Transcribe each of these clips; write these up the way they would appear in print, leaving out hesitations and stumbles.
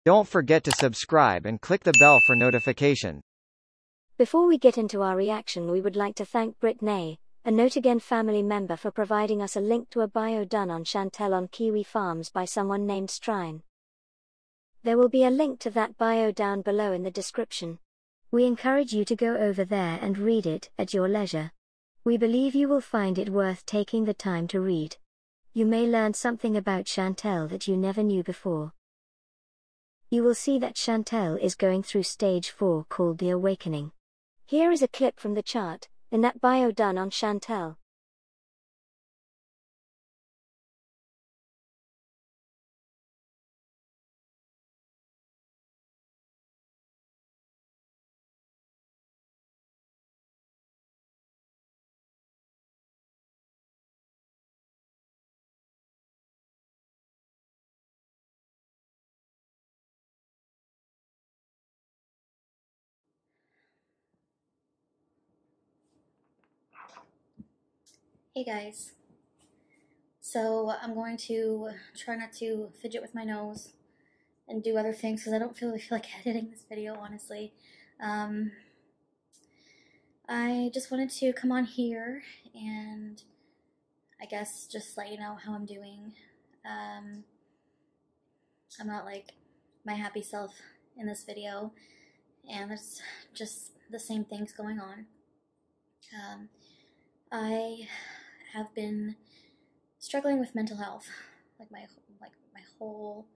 Don't forget to subscribe and click the bell for notification. Before we get into our reaction, we would like to thank Brittany, a Notagain family member, for providing us a link to a bio done on Chantel on Kiwi Farms by someone named Strine. There will be a link to that bio down below in the description. We encourage you to go over there and read it at your leisure. We believe you will find it worth taking the time to read. You may learn something about Chantel that you never knew before. You will see that Chantel is going through stage 4 called the awakening. Here is a clip from the chart, in that bio done on Chantel. Hey guys, so I'm going to try not to fidget with my nose and do other things because I don't really feel like editing this video, honestly. I just wanted to come on here and I guess just let you know how I'm doing. I'm not like my happy self in this video, and there's just the same things going on. I have been struggling with mental health, like my whole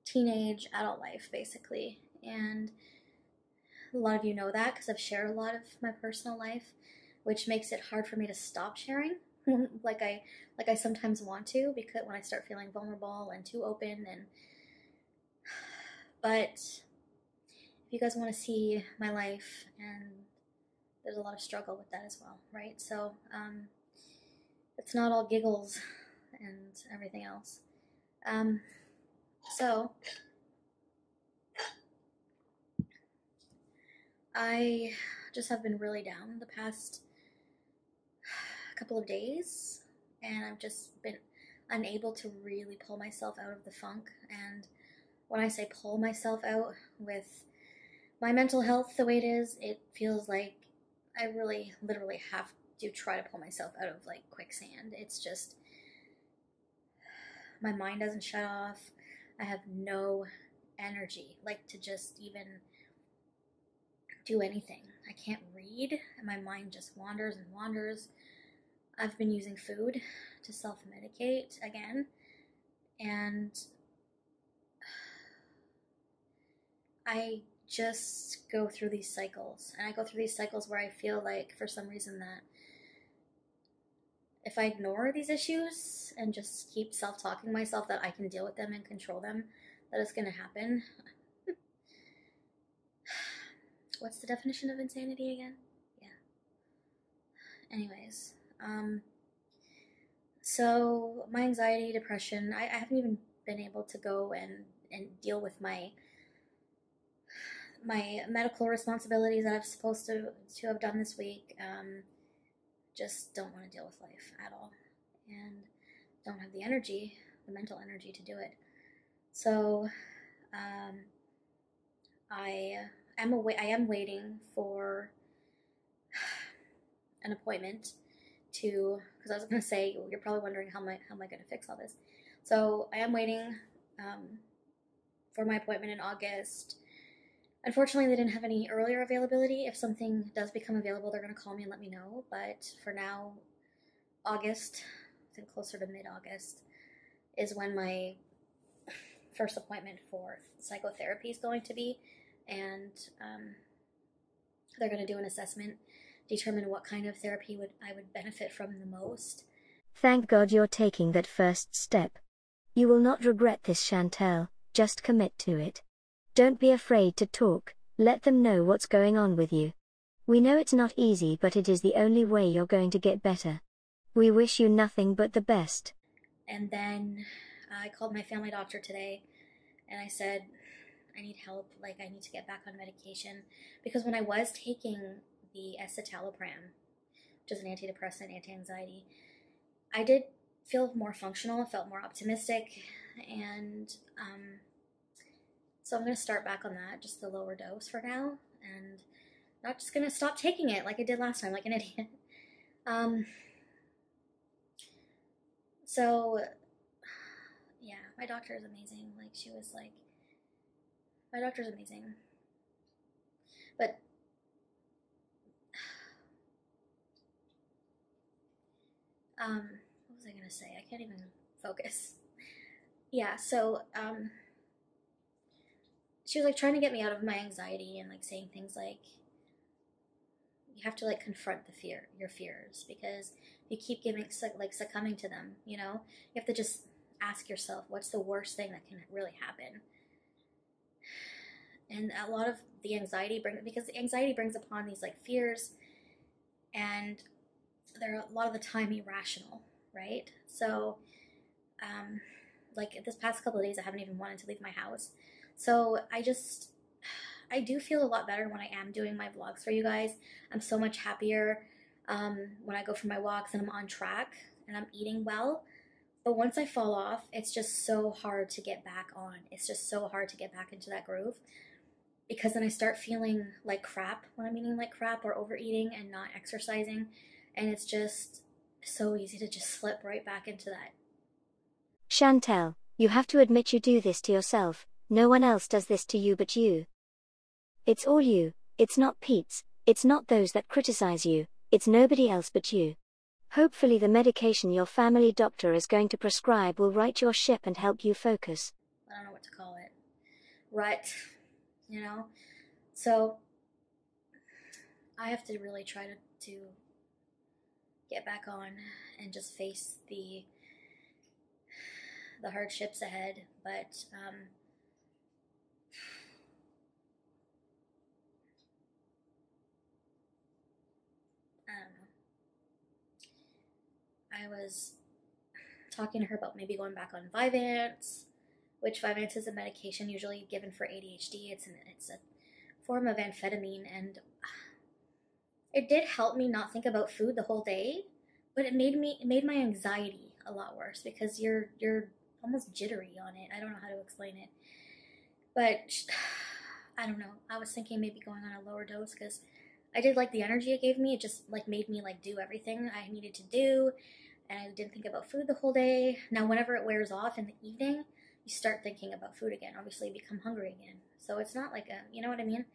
teenage adult life, basically. And a lot of you know that because I've shared a lot of my personal life, which makes it hard for me to stop sharing, like I sometimes want to, because when I start feeling vulnerable and too open. But if you guys want to see my life, and there's a lot of struggle with that as well, right? So it's not all giggles and everything else. So I just have been really down the past couple of days, and I've just been unable to really pull myself out of the funk. And when I say pull myself out, with my mental health the way it is, it feels like I really literally have to try to pull myself out of like quicksand. It's just, my mind doesn't shut off. I have no energy, like, to just even do anything. I can't read, and my mind just wanders and wanders. I've been using food to self-medicate again, and I just go through these cycles. And I go through these cycles where I feel like, for some reason, that if I ignore these issues and just keep self-talking to myself that I can deal with them and control them, that it's going to happen. What's the definition of insanity again? Yeah. Anyways, so my anxiety, depression, I haven't even been able to go and deal with my medical responsibilities that I'm supposed to have done this week. Just don't want to deal with life at all, and don't have the energy, the mental energy to do it. So I am waiting for an appointment to, because I was going to say, you're probably wondering how am I going to fix all this. So I am waiting for my appointment in August. Unfortunately, they didn't have any earlier availability. If something does become available, they're going to call me and let me know. But for now, August, I think closer to mid-August, is when my first appointment for psychotherapy is going to be. And they're going to do an assessment, determine what kind of therapy I would benefit from the most. Thank God you're taking that first step. You will not regret this, Chantel. Just commit to it. Don't be afraid to talk, let them know what's going on with you. We know it's not easy, but it is the only way you're going to get better. We wish you nothing but the best. And then I called my family doctor today, and I said, I need help, like I need to get back on medication. Because when I was taking the escitalopram, which is an antidepressant, anti-anxiety, I did feel more functional, felt more optimistic, and so So I'm going to start back on that, just the lower dose for now, and not just going to stop taking it like I did last time, like an idiot. So, yeah, my doctor is amazing. Like, she was like, my doctor's amazing. But, what was I going to say? I can't even focus. Yeah, so, she was like trying to get me out of my anxiety and like saying things like, you have to like confront your fears, because if you keep succumbing to them, you know, you have to just ask yourself, what's the worst thing that can really happen? And a lot of the anxiety because the anxiety brings upon these like fears, and they're a lot of the time irrational, right? So, like this past couple of days, I haven't even wanted to leave my house. So I do feel a lot better when I am doing my vlogs for you guys. I'm so much happier when I go for my walks and I'm on track and I'm eating well. But once I fall off, it's just so hard to get back on. It's just so hard to get back into that groove, because then I start feeling like crap when I'm eating like crap or overeating and not exercising. And it's just so easy to just slip right back into that. Chantel, you have to admit you do this to yourself. No one else does this to you but you. It's all you. It's not Pete's. It's not those that criticize you. It's nobody else but you. Hopefully the medication your family doctor is going to prescribe will right your ship and help you focus. I don't know what to call it. Rut, you know? So, I have to really try to get back on and just face the hardships ahead, but, I don't know. I was talking to her about maybe going back on Vyvanse, which Vyvanse is a medication usually given for ADHD. It's a form of amphetamine, and it did help me not think about food the whole day, but it made my anxiety a lot worse, because you're almost jittery on it. I don't know how to explain it, but I don't know. I was thinking maybe going on a lower dose, because I did like the energy it gave me. It just like made me like do everything I needed to do, and I didn't think about food the whole day. Now, whenever it wears off in the evening, you start thinking about food again. Obviously, you become hungry again. So it's not like you know what I mean?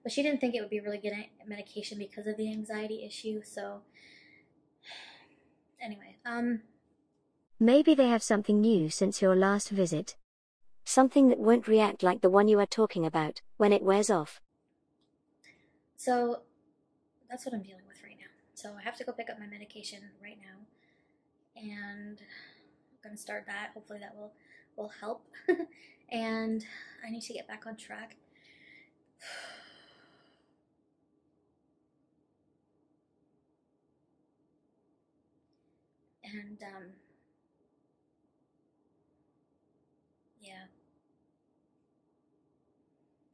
But she didn't think it would be really good medication because of the anxiety issue. So anyway, Maybe they have something new since your last visit. Something that won't react like the one you are talking about when it wears off. So that's what I'm dealing with right now. So I have to go pick up my medication right now, and I'm gonna start that. Hopefully that will help. And I need to get back on track. And yeah,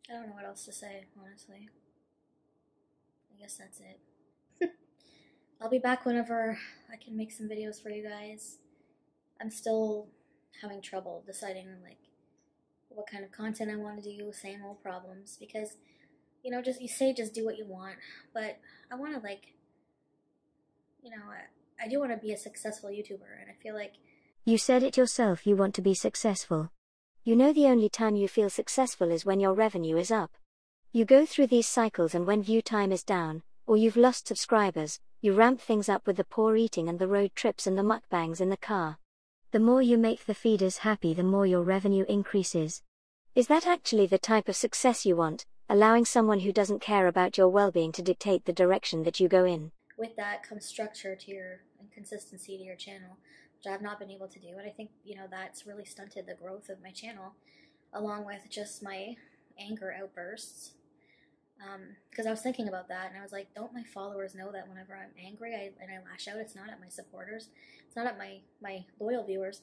I don't know what else to say, honestly. I guess that's it. I'll be back whenever I can make some videos for you guys. I'm still having trouble deciding like what kind of content I want to do. Same old problems, because you know, just do what you want, but I want to like, you know, I do want to be a successful YouTuber, and I feel like You said it yourself, you want to be successful. You know the only time you feel successful is when your revenue is up. You go through these cycles, and when view time is down, or you've lost subscribers, you ramp things up with the poor eating and the road trips and the mukbangs in the car. The more you make the feeders happy, the more your revenue increases. Is that actually the type of success you want, allowing someone who doesn't care about your well-being to dictate the direction that you go in? with that comes structure to and consistency to your channel, which I've not been able to do. And I think, you know, that's really stunted the growth of my channel, along with just my anger outbursts. Because I was thinking about that, and I was like, don't my followers know that whenever I'm angry and I lash out, it's not at my supporters, it's not at my loyal viewers.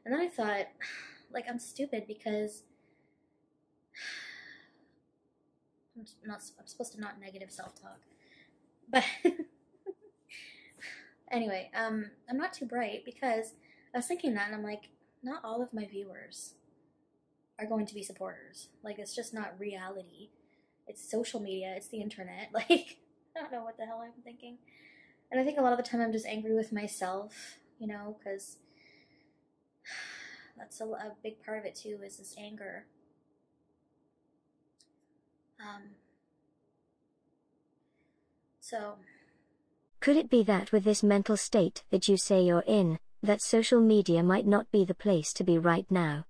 And then I thought, like, I'm stupid, because I'm supposed to not negative self-talk. But anyway, I'm not too bright, because I was thinking that, and I'm like, not all of my viewers are going to be supporters. Like, it's just not reality. It's social media. It's the internet. Like, I don't know what the hell I'm thinking. And I think a lot of the time I'm just angry with myself, you know, because that's a big part of it too, is this anger. So... Could it be that with this mental state that you say you're in, that social media might not be the place to be right now?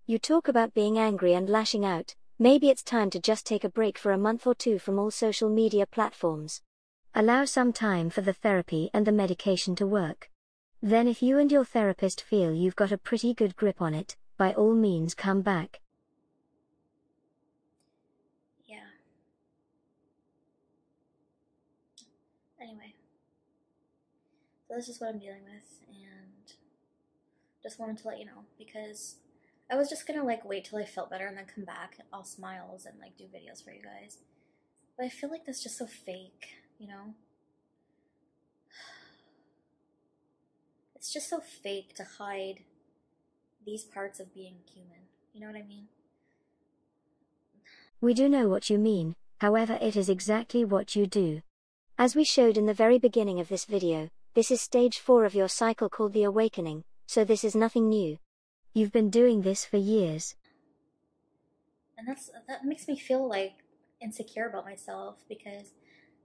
You talk about being angry and lashing out. Maybe it's time to just take a break for a month or two from all social media platforms. Allow some time for the therapy and the medication to work. Then if you and your therapist feel you've got a pretty good grip on it, by all means come back. Yeah. Anyway. So this is what I'm dealing with, and just wanted to let you know, because I was just gonna like wait till I felt better and then come back all smiles and like do videos for you guys. But I feel like that's just so fake, you know? It's just so fake to hide these parts of being human. You know what I mean? We do know what you mean, however it is exactly what you do. As we showed in the very beginning of this video, this is stage 4 of your cycle called the awakening, so this is nothing new. You've been doing this for years. And that makes me feel like insecure about myself, because,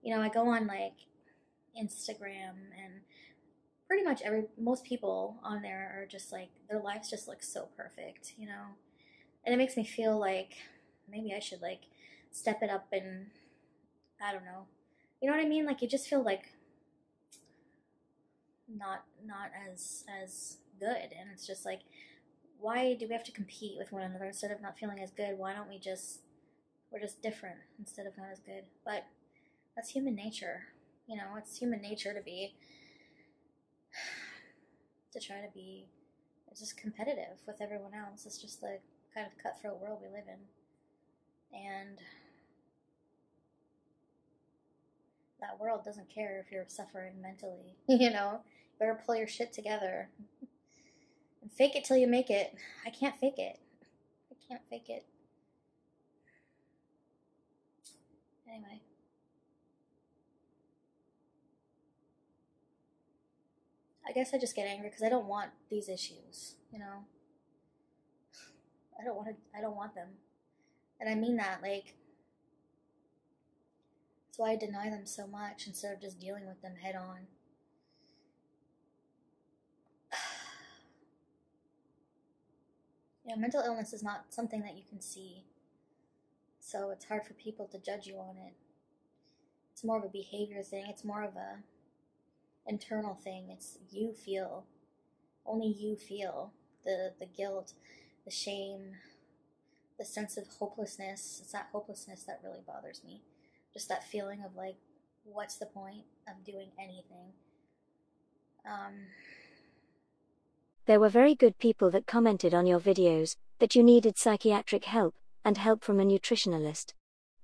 you know, I go on like Instagram, and pretty much most people on there are just like, their lives just look so perfect, you know? And it makes me feel like maybe I should like step it up, and I don't know. You know what I mean? Like, you just feel like not as good, and it's just like, why do we have to compete with one another instead of not feeling as good? Why don't we're just different instead of not as good? But that's human nature, you know. It's human nature to try to be just competitive with everyone else. It's just the kind of cutthroat world we live in, and that world doesn't care if you're suffering mentally. You know, you better pull your shit together and fake it till you make it. I can't fake it. I can't fake it. Anyway. I guess I just get angry because I don't want these issues, you know? I don't want them. And I mean that, like, that's why I deny them so much instead of just dealing with them head on. You know, mental illness is not something that you can see, so it's hard for people to judge you on it. It's more of a behavior thing. It's more of a internal thing. It's only you feel the guilt, the shame, the sense of hopelessness. It's that hopelessness that really bothers me. Just that feeling of like, what's the point of doing anything? There were very good people that commented on your videos that you needed psychiatric help and help from a nutritionalist.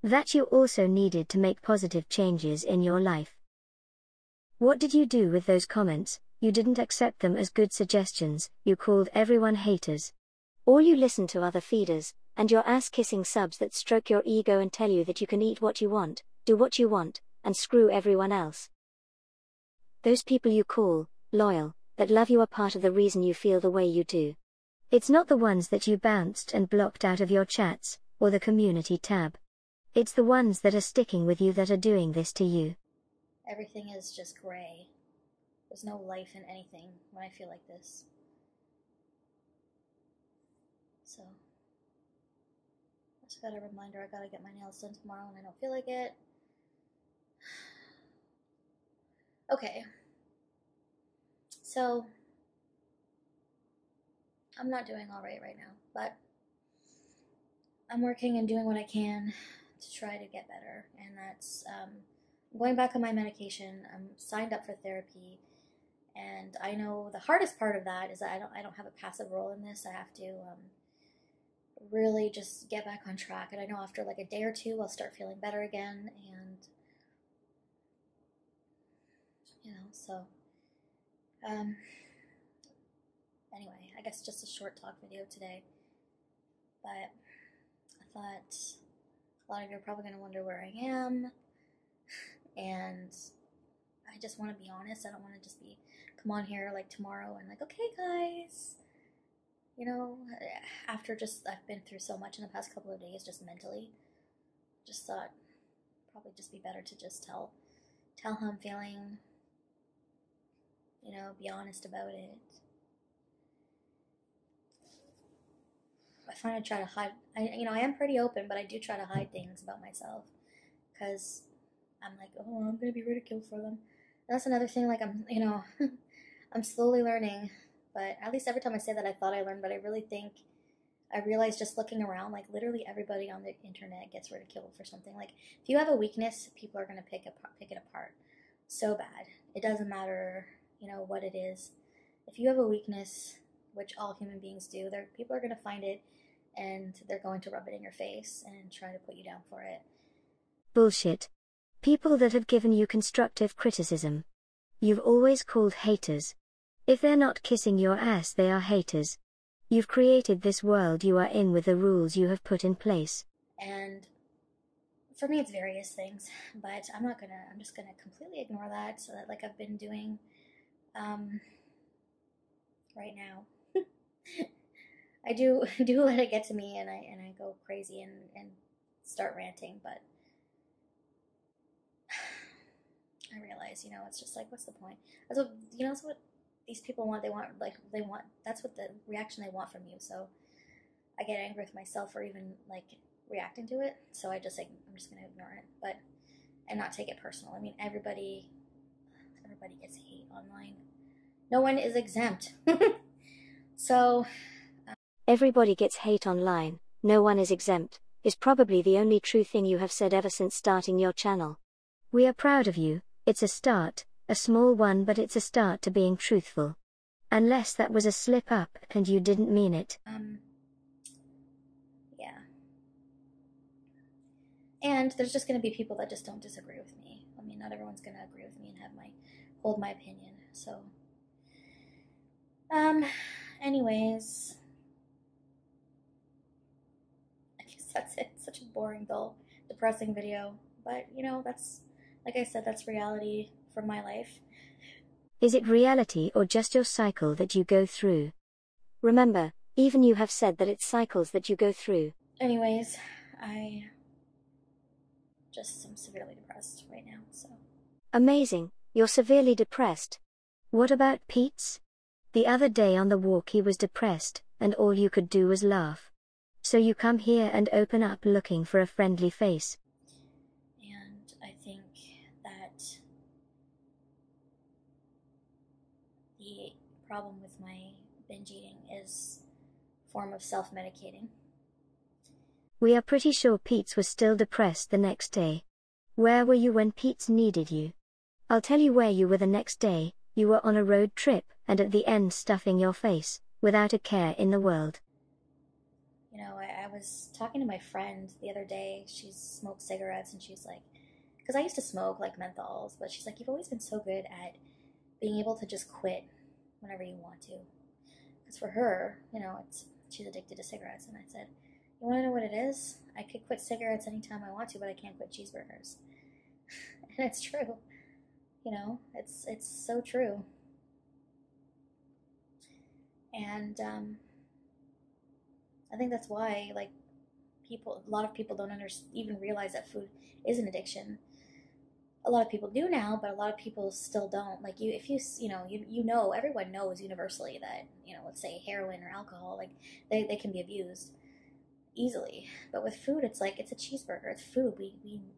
That you also needed to make positive changes in your life. What did you do with those comments? You didn't accept them as good suggestions, you called everyone haters. Or you listened to other feeders, and your ass-kissing subs that stroke your ego and tell you that you can eat what you want, do what you want, and screw everyone else. Those people you call loyal, that love you, are part of the reason you feel the way you do. It's not the ones that you bounced and blocked out of your chats, or the community tab. It's the ones that are sticking with you that are doing this to you. Everything is just gray. There's no life in anything when I feel like this. So, I just got a reminder I gotta get my nails done tomorrow and I don't feel like it. Okay. So, I'm not doing alright right now, but I'm working and doing what I can to try to get better, and that's going back on my medication. I'm signed up for therapy, and I know the hardest part of that is that I don't have a passive role in this. I have to really just get back on track, and I know after like a day or two I'll start feeling better again, and you know, so anyway, I guess just a short talk video today. but I thought a lot of you are probably going to wonder where I am, and I just want to be honest. I don't want to just come on here like tomorrow and like, okay guys, you know, after I've been through so much in the past couple of days, just mentally, just thought probably just be better to just tell how I'm feeling, you know, be honest about it. I find I try to hide, I am pretty open, but I do try to hide things about myself, because I'm like, oh, I'm going to be ridiculed for them. And that's another thing, like, I'm slowly learning, but at least every time I say that, I thought I learned, but I realized just looking around, like, literally everybody on the internet gets ridiculed for something. Like, if you have a weakness, people are going to pick it apart so bad. It doesn't matter, you know, what it is. If you have a weakness, which all human beings do, people are going to find it, and they're going to rub it in your face and try to put you down for it. Bullshit. People that have given you constructive criticism, you've always called haters. If they're not kissing your ass, they are haters. You've created this world you are in with the rules you have put in place. And for me, it's various things, but I'm just gonna completely ignore that, so that, like I've been doing right now. I do let it get to me, and I go crazy and start ranting, but I realize, you know, it's just like, what's the point? That's what, you know, that's what these people want. That's what the reaction they want from you. So I get angry with myself for even like reacting to it. So I'm just gonna ignore it, and not take it personal. I mean, everybody gets hate online. No one is exempt. So everybody gets hate online, no one is exempt, is probably the only true thing you have said ever since starting your channel. We are proud of you. It's a start, a small one, but it's a start to being truthful. Unless that was a slip up and you didn't mean it. Yeah. And there's just going to be people that just don't disagree with me. I mean, not everyone's going to agree with me and hold my opinion. So, anyways, I guess that's it. Such a boring, dull, depressing video. But, you know, that's, like I said, that's reality from my life. Is it reality or just your cycle that you go through? Remember, even you have said that it's cycles that you go through. Anyways, I just am severely depressed right now, so. Amazing, you're severely depressed. What about Pete's? The other day on the walk he was depressed, and all you could do was laugh. So you come here and open up looking for a friendly face. And I think that the problem with my binge eating is a form of self-medicating. We are pretty sure Pete's was still depressed the next day. Where were you when Pete's needed you? I'll tell you where you were the next day. You were on a road trip, and at the end stuffing your face, without a care in the world. You know, I was talking to my friend the other day. She smokes cigarettes, and she's like, because I used to smoke like menthols, but she's like, you've always been so good at being able to just quit whenever you want to. Because for her, you know, she's addicted to cigarettes. And I said, you want to know what it is? I could quit cigarettes anytime I want to, but I can't quit cheeseburgers. And it's true. You know, it's so true. And I think that's why, like, a lot of people don't even realize that food is an addiction. A lot of people do now, but a lot of people still don't. Like, everyone knows universally that, you know, let's say heroin or alcohol, like, they can be abused easily. But with food, it's like, it's a cheeseburger. It's food. We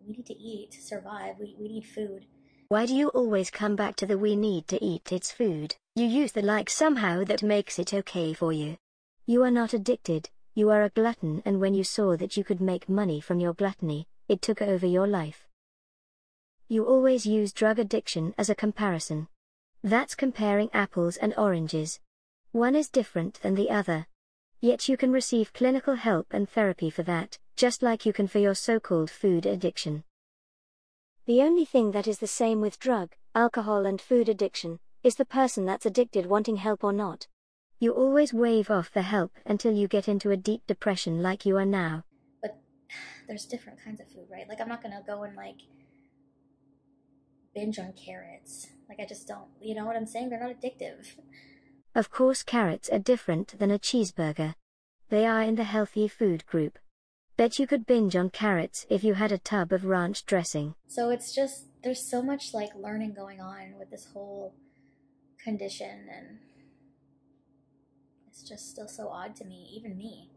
need to eat to survive. We need food. Why do you always come back to the we need to eat, it's food? You use the like somehow that makes it okay for you. You are not addicted, you are a glutton, and when you saw that you could make money from your gluttony, it took over your life. You always use drug addiction as a comparison. That's comparing apples and oranges. One is different than the other. Yet you can receive clinical help and therapy for that, just like you can for your so-called food addiction. The only thing that is the same with drug, alcohol and food addiction, is the person that's addicted wanting help or not. You always wave off the help until you get into a deep depression like you are now. But there's different kinds of food, right? Like, I'm not gonna go and, like, binge on carrots. Like, I just don't, you know what I'm saying? They're not addictive. Of course, carrots are different than a cheeseburger. They are in the healthy food group. Bet you could binge on carrots if you had a tub of ranch dressing. So it's just, there's so much, like, learning going on with this whole condition, and it's just still so odd to me, even me.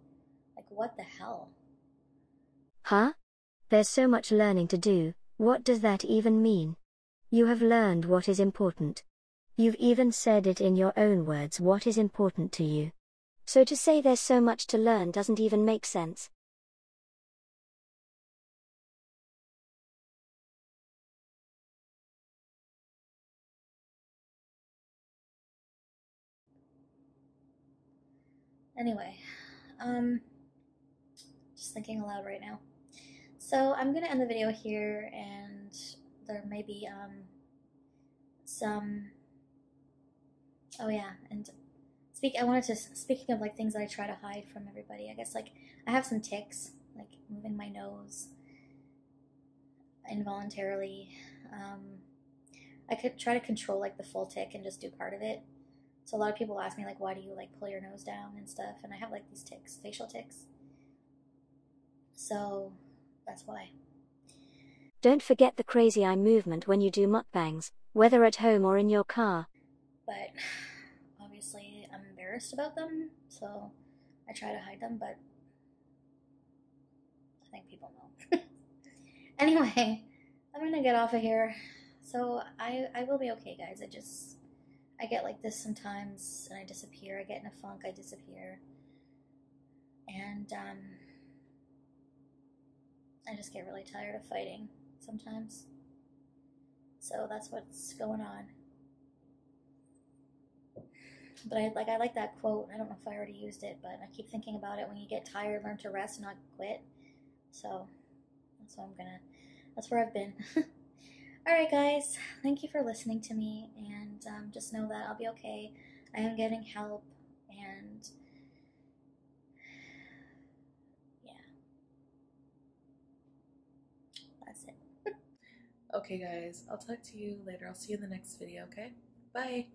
Like, what the hell? Huh? There's so much learning to do. What does that even mean? You have learned what is important. You've even said it in your own words what is important to you. So to say there's so much to learn doesn't even make sense. Anyway, just thinking aloud right now. So I'm gonna end the video here, and there may be some. Oh yeah, and I wanted to, speaking of, like, things that I try to hide from everybody. I guess, like, I have some tics, like moving my nose involuntarily. I could try to control, like, the full tic and just do part of it. So a lot of people ask me, like, why do you, like, pull your nose down and stuff? And I have, like, these tics, facial tics. So that's why. Don't forget the crazy eye movement when you do mukbangs, whether at home or in your car. But obviously I'm embarrassed about them, so I try to hide them, but I think people know. Anyway, I'm gonna get off of here. So I will be okay, guys. I get like this sometimes, and I disappear. I get in a funk, I disappear. And I just get really tired of fighting sometimes. So that's what's going on. But I like that quote. I don't know if I already used it, but I keep thinking about it. When you get tired, learn to rest, not quit. So that's where I've been. Alright guys, thank you for listening to me, and just know that I'll be okay. I am getting help, and yeah, that's it. Okay guys, I'll talk to you later. I'll see you in the next video, okay? Bye!